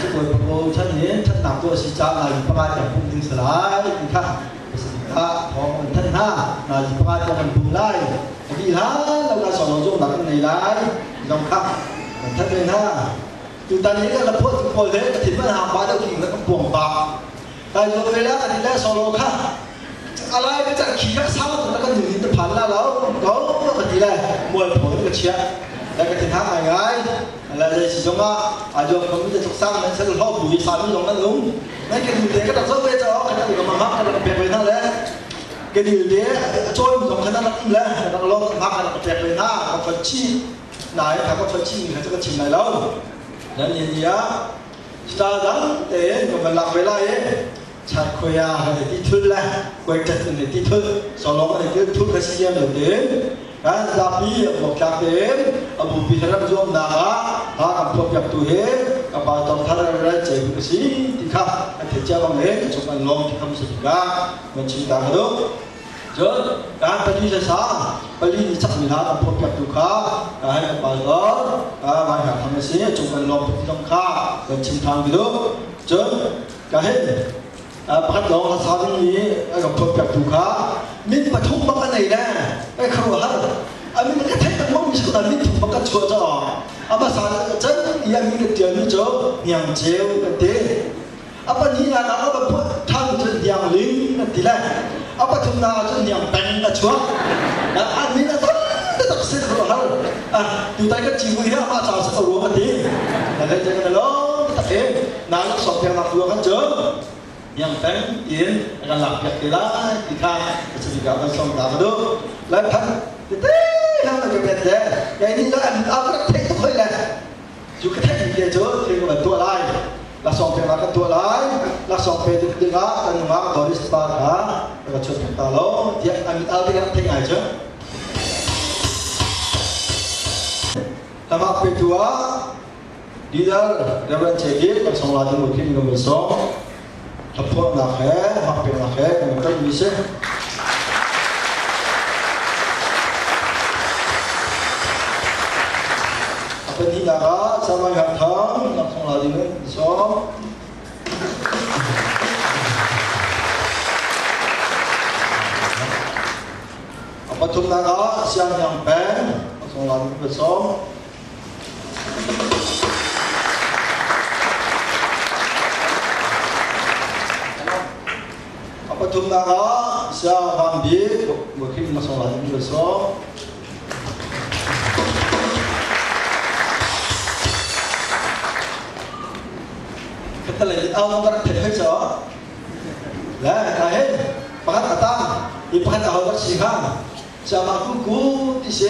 จะป่วยโปรท่านนี้ท่านหนักตัวสิจ้านาประมาณอย่างพุ่งถึงสลายอีกครับสิข้าของท่านห้านาประมาณจะมันพุ่งไล่ดีฮะเราการสอนเราจงหนักในไล่ยอมครับท่านเป็นห้าอยู่ตอนนี้ก็เราพูดถึงคนเล็กถึงมันหาบ้านเรากินแล้วก็ป่วงบาแต่เราเวลาอันนี้แล้วสอนเราค่ะอะไรก็จะขี่ข้าเท้าแล้วก็หนีจะผ่านแล้วก็อันนี้แหละมวยผมก็เชียร์แล้วก็ถึงทางไหนแล้วเลยสิจงว่าอาจจะคนที่จะถูกสร้างนั้นฉันเข้าปุ๋ยสารไม่ลงนั่นลุงนั่นก็ดีเด็กก็ต้องสู้ไปจะเอาขนาดนี้ก็มาพักกันเปลี่ยนไปนั่นแหละก็ดีเด็กช่วยส่งขนาดนั้นแหละแล้วก็ลงพักกันเปลี่ยนไปหน้าก็ฟัดชี้ไหนถ้าก็ฟัดชี้เขาจะก็ชิมไหนแล้วนั่นอย่างนี้สตาร์ดังเต้นก็มันหลับเวลาชัดคุยอะไรที่ทุนแหละคุยจัดในที่ทุนสอนลงอะไรที่ทุนก็เสียเหมือนเดิมkan tapi mukjizat abu biharam jom naga ha ampok yak tu he apa tom thara ra chai bu si tikha the cha bang le chok an long tikam si ga men chi da do jo kan pali sa pali ni chak ni ha ampok yak tu kha hai apa lo ma ha tham si chok an long tikam kha men chi thang do jo ka heพัดลองสาวนี้กับพวกแบบถูกขามินปฐุมบังกันไหนนะไอ้เขาว่ามินก็แท้แต่มองมิสุดามินถูกบังกันชัวร์จ้ะอาภาษาจันยังมีกันเดียวนี่จ้ะยังเจียวกันเด้อาภานี่นะอาภาพูดทางจนยังลิงกันทีแรกอาภาทุนนาจนยังเป็นกันชัวร์นะอันนี้นะต้องเสียเขาว่าอยู่ใต้ก็จีบุยอาภาษาสกรู้กันดีแต่ในใจกันแล้วแต่นางสอบเพียงนักตัวกันเจอyang pen in akan lapiak kita kita juga akan somda betul lapan kita yang lagi beda yang ini lah apa tek tu lah juga tek dia jo tengok betul lah lah sompai makan tu lah lah sompai tu dengar dan dengar doris pada kalau cuci kita lo dia ambil alih yang tek aja sama kedua dia dapat cekik bersama lagi mungkin bersama Apun nak mampir nak kemudian bisa apa ni nak sama yang tham langsung lagi ni bisa apa tu nak siang yang pen langsung lagi bisa apa tu nak siapa ambil mungkin masalah ini besar kita lagi awal orang terhijau lah kahit pakat kata ipakat awal sihan sama kuku isi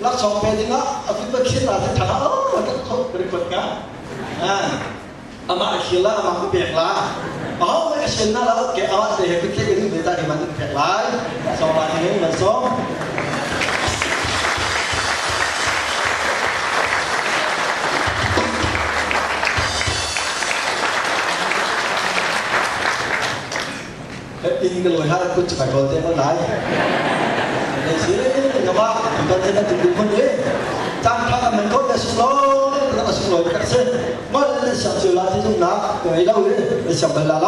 lak sampai dengan aku berkira di tanah kita kau berikutnya ama akhirnya ama aku biarlah oh akhirnya lah ke awak deh kita ini beda di mana biarlah soal ini masuk ini kalau lihat aku cepat kalau tengok lagi dari sini apa kita tidak tunggu deh jangan mentok dah slow nó xuống rồi các sen mất sập sửa lại thì chúng nó cái đâu đấy sập bẩn lắm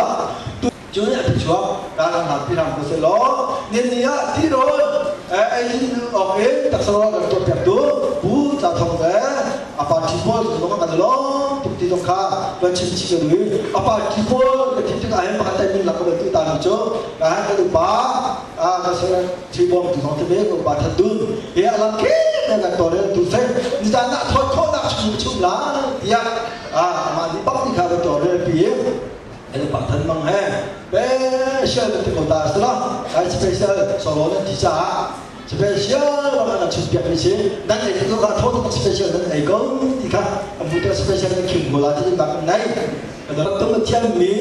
chú nhà thì chúa đang làm cái làm của xe ló nên nhá thì rồi anh ở cái đặc sản là tôi đẹp tú bú giao thông đấy apa tipol itu kan ada lo bukti tu kah macam cik dulu apa tipol ketika ayam pakai min lakukan itu tanam jo kan kalau ba kalau tipol tu nanti mereka baca dulu ya alam ke dengan toren tu saya ni jangan thot nak cuci lah dia mandi pak ni kalau toren piye itu paten mang special untuk kota setelah special solonan dijak spesial orang nak cuci apa sih dan itu kalau thot spesial dan ego jika butuh spesial yang king bola jadi tak naik kalau tu macam ni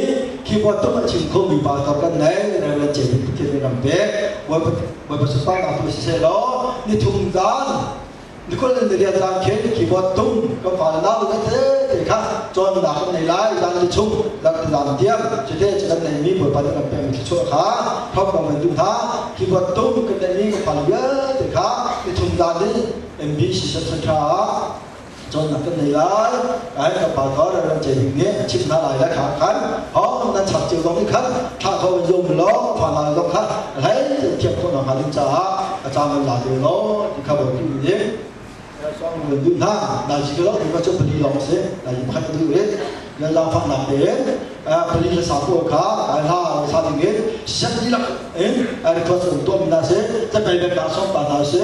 keyboard tu macam kau bimbang tak naik dan jadi kita nampak buat bersumpah aku sih lo ni tunggang ni kalau dia dalam keyboard tu kau faham tak betul jika John nak nilai dan dicuk dan dalam dia jadi jangan ini berpada nampak dicuk kah kau membantu他 keyboard tu kita ni kau faham ya jika ni tunggang ni MB sisa secara John nak cái này là cái bà có là chỉ nghĩa chim thả lại là khả khánh họ nên chặt chiều giống như khách thả không dùng nó phản lại giống khách lấy thiệp con nào hành trả cha mình là điều nó thì không được cái gì xong người đun tha đại chỉ đó thì có chút beli lòng sẽ đại chỉ phải tự hết nên làm phạm làm để beli là sao của cả ai ha sao thì biết sẽ đi là ai có sự tốt mình đã sẽ phải về cả xong bà sẽ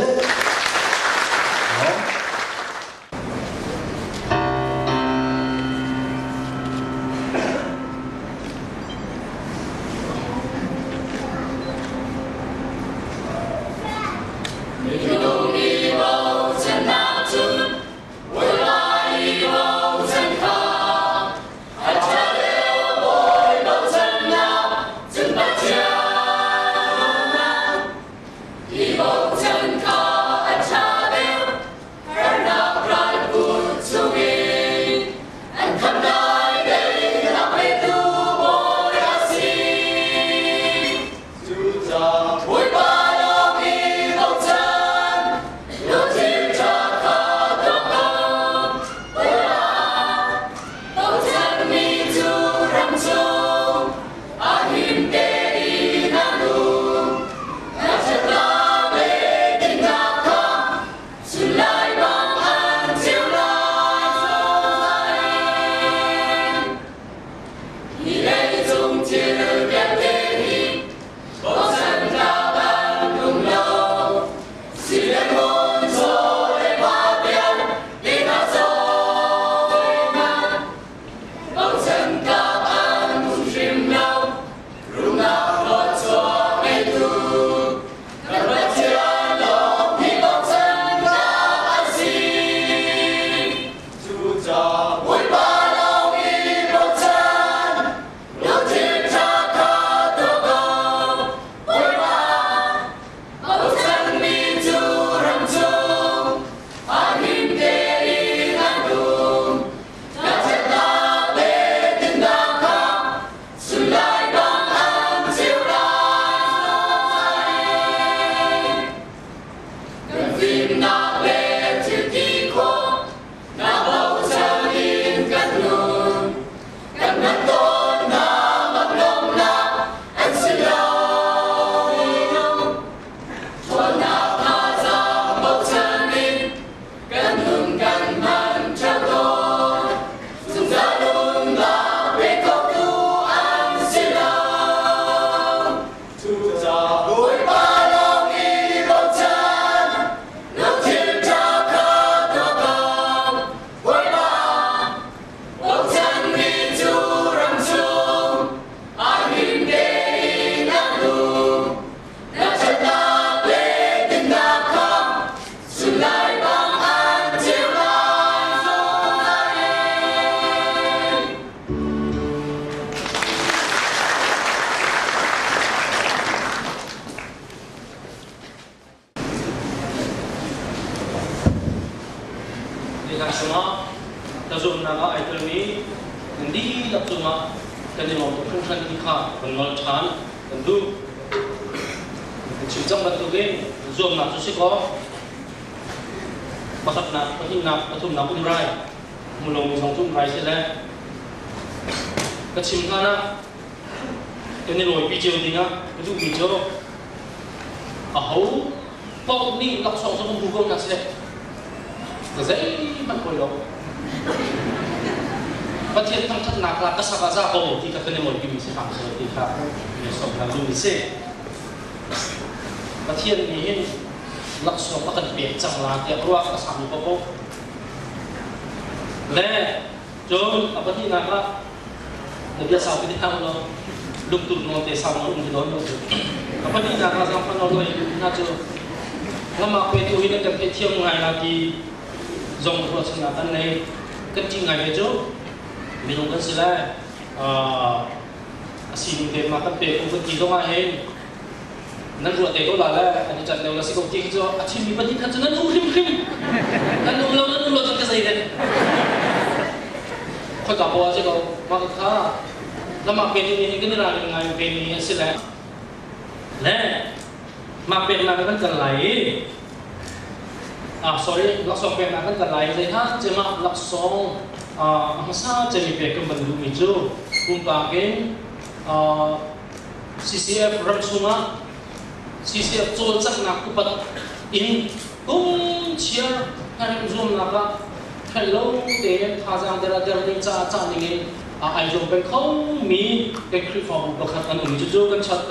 nan ruột để có là anh chặt đều là sẽ công ty cho anh chỉ bị bắt đi khăn cho nó nung khim anh nung lâu nó nung lâu cho cái gì đấy khỏi cả bộ chứ đâu mà khá là mà bên này cái này là ngày bên này sẽ là nè mà bên này vẫn cần lại sorry laksong pe na kan kalai zai ha cema laksong masa cemi pe ke bendu itu kumpakin CCF ramsunga CCF colcak nak kupat in chia kan zoom naka hello de thajang dera dera cha cha ning ai zoom pe khong mi ke kri form bakhat an umi chu kan chat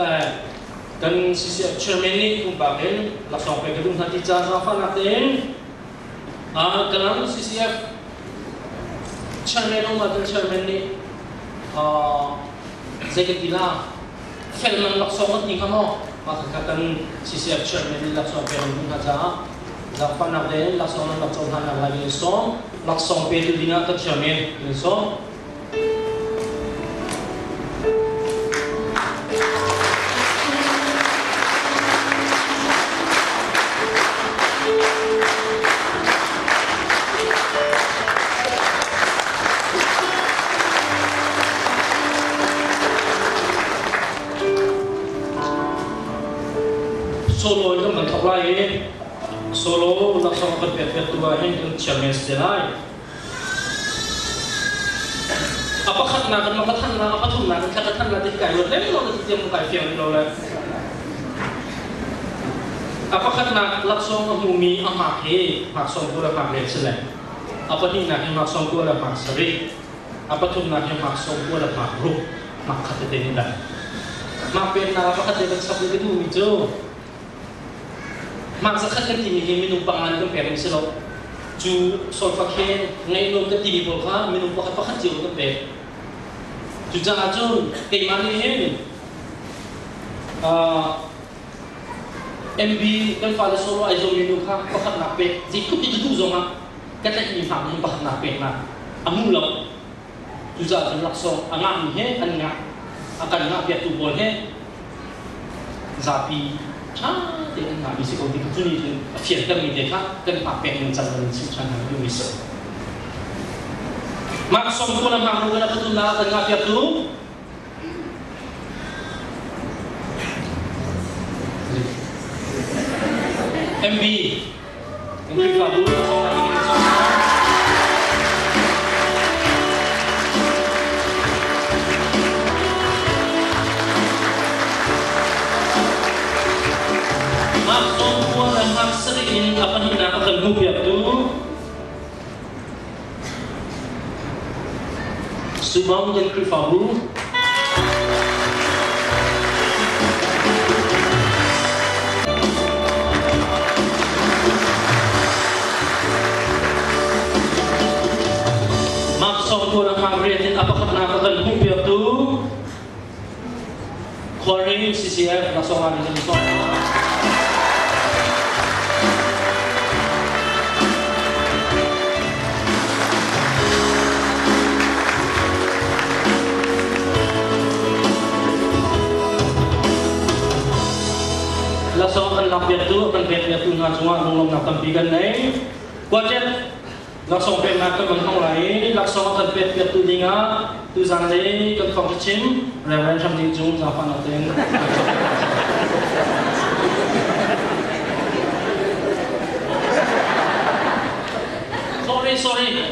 kan CCF chairman ni kumpakin laksong pe ke dum hati cha sa fa na ten kalang CCF chairman o chairman ni Zegedila film laksong ni kamo makakakan CCF chairman ni laksong pe ang haja lapan nak den laksong han lagi song laksong pe tu dina ka chairman ni song solo itu mentok lain solo langsung berpet tua yang chairman selai apa kata nak apa kata nak apa tuh nak kata nak dikai lo lem lo kita mukai film lo le apa kata nak langsung mumi amak langsung tu lah pakai selai apa ni nak langsung tu lah pakai seri apa tuh nak langsung tu lah pakai ruh mak kata ini dah mak pernah apa kata sebab itu itu mak zakat kan tini minum pangan kan pering selo ju solfaken ngai lo kan tini bolka minum pakat pakat jauh kan pe ju jangan jun mani ini MB kan pada solo aja minum kan pakat nape jikut itu zona kata ini hak ini pakat nape na amun lo ju jangan langsung angam he angam akan nape tu boleh zapi dengan nabi si kau itu ni fiat kami dekat kan pakai yang jangan suci yang bisa. Maksud pun nak mahu nak betul nak dengan fiat tu. MB, kabul orang ini semua. Maksud pun nak sering apa ni nak akan hubiak tu. Subang dan Krifabu. Maksud pun nak mengriatin apa nak akan hubiak tu. Korea CCF nasional Indonesia. Langsung akan lapiat tu akan lihat tu ngajungan nong nak tampikan naik. Budget langsung pernah ke bangkong lain. Langsung akan lihat tu dinga tu zanlei ke kongcim. Reverend Shamdi Jung apa naten. Sorry.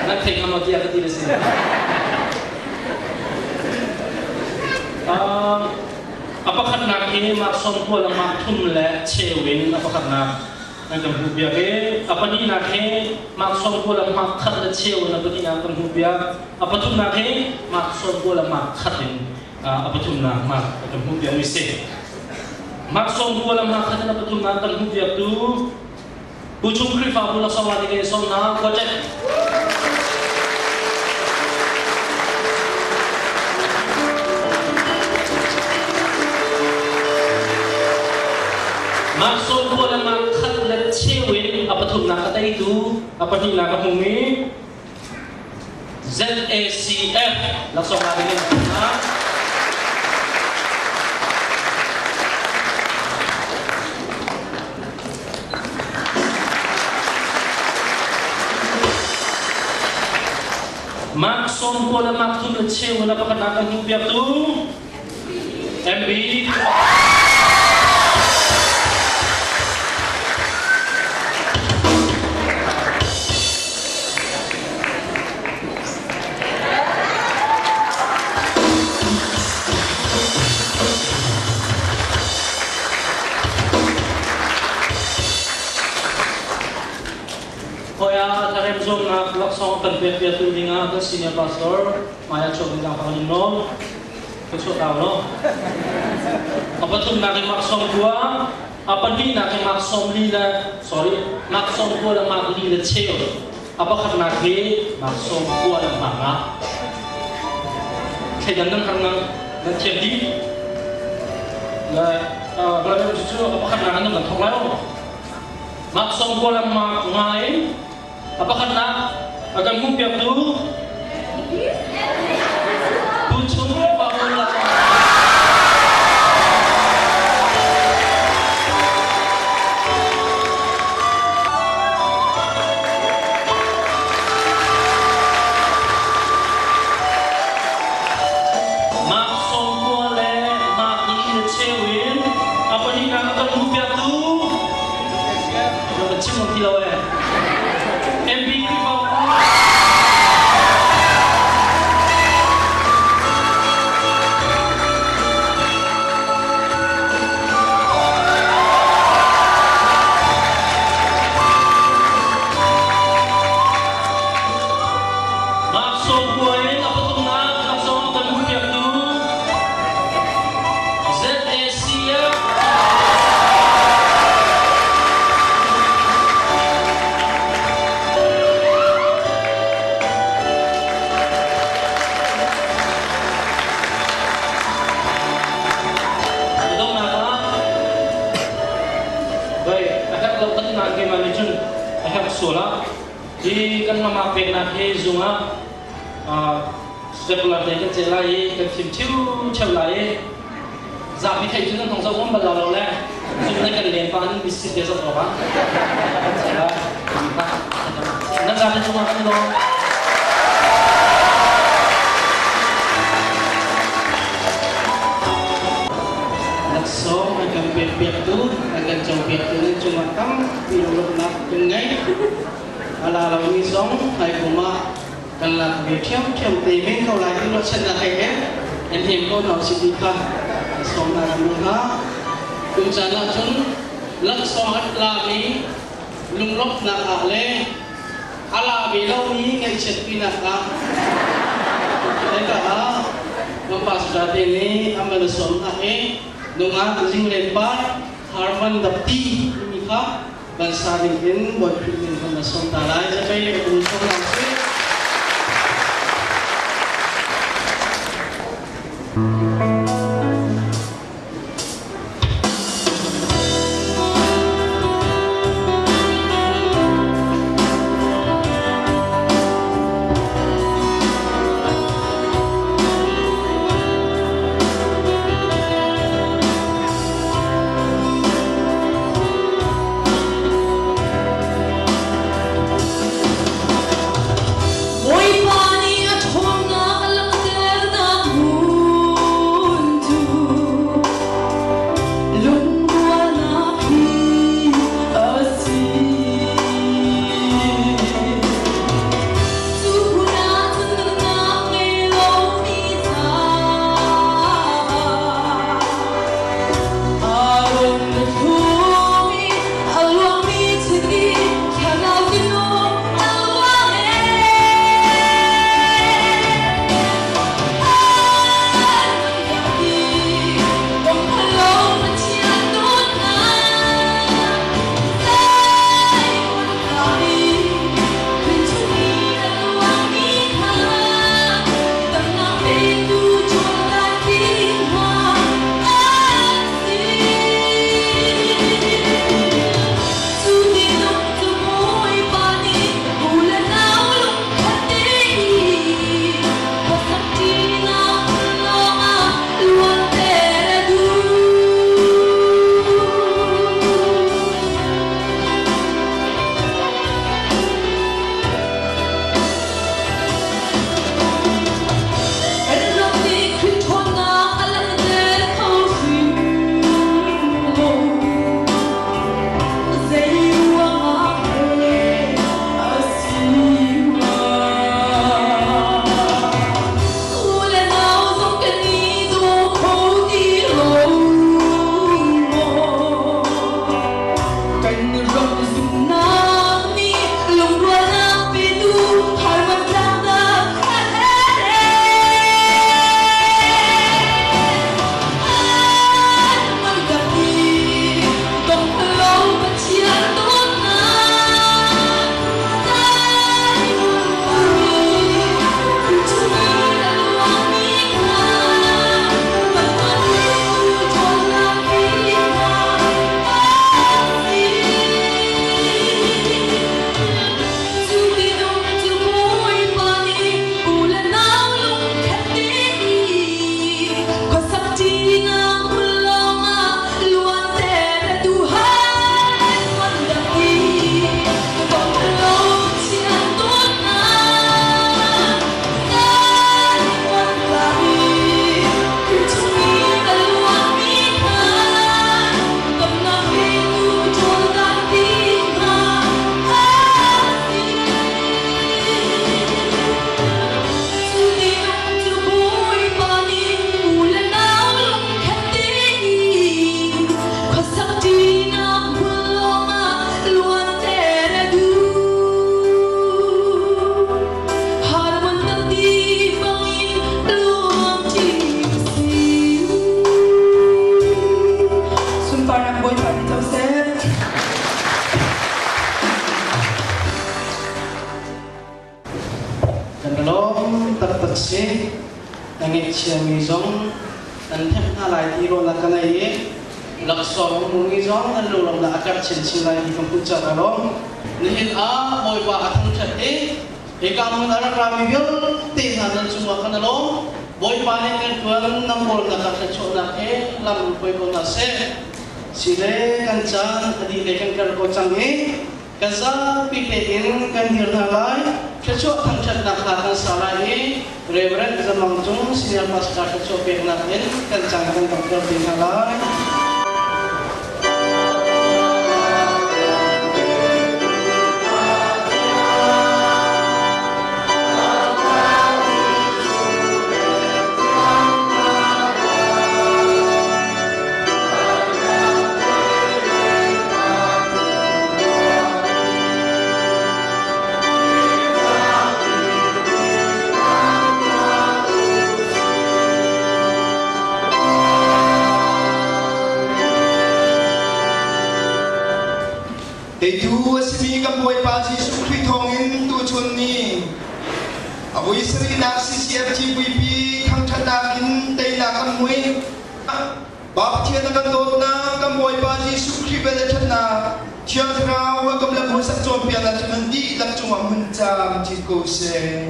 Nak tengok nama dia ke tidak sih? Apakah nak ini maksud pula maktum le cewin apakah nak yang hubia ke apa ni nak maksud pula makat le cewin apa ni yang hubia apa tu nak maksud pula makat ini apa tu nak mak yang hubia mesti maksud pula makat apa tu nak hubia tu ujung krifa pula sama dengan sona project maksud pula makat le cewin apa tu nak kata itu apa ni nak humi ZACF langsung lagi ni maksud pula maksud le cewin apa nak humi tu MB Koya tarem zoom na laksong penpet tu dinga ke senior pastor Maya Chok dinga pangalim no. Kusuk tahu no. Apa tu nak maksum dua? Apa ni nak maksum lila? Sorry, maksum dua lah mak lila ceo. Apa kan nak maksum dua lah mak. Saya jangan karena nanti jadi. Kalau jujur apa kan nak anda thong lain? Maksum dua lah mak ngai. Apa kan nak akan mumpiak tu? Bucung bahulah. Di kan mama pekna he zunga sekolah dia celai kan ciu celai zabi thai tu kan thong sa wom bala lo le zung kan len pan biscuit dia sa ba cela nan zabi zunga kan lo so akan pek tu akan jauh tu cuma kam pilot nak pengai ala la mi song hai kuma kan la bi thiam thiam te min kau lai tu chen na hai en him ko no si ka song na lu ha kum cha na chun lak so hat la mi lung lok na a le ala bi lo ni ngai chet pi na ka ai ka ha ngam pa sa te ni amal som a e nunga jing le pa harman dapti mi ka ban sa ring in boy pin kan na som ta lai sa pai le ku som lang se Oi pani at hong na kalakter na tak si nangit siya mizong nanthep na lai tiro na kanai laksong mungi zong nan lulong na akar chen lai di komputer kalong nihil a boy pa atang chat ikamun ara rami bil te na nan sumwa kanalong boy pa ne kan tuan nambol na kakachok na lam boy ko na se sile kancan adi lekan kar ko changi kaza pipein kan dirnalai kachok thang chat na khakan salai reverend zamangtung senior pastor kachok pe na kan changan doktor dirnalai Itu asmi kamboy paji sukri thongin tu chunni abui sri nak CCF GVP khang thanakin teina kamui bap thia na kantot na kamboy paji sukri bele thana thiatra wa kamla musak chom pia na chunandi lak chuma muncha chiko se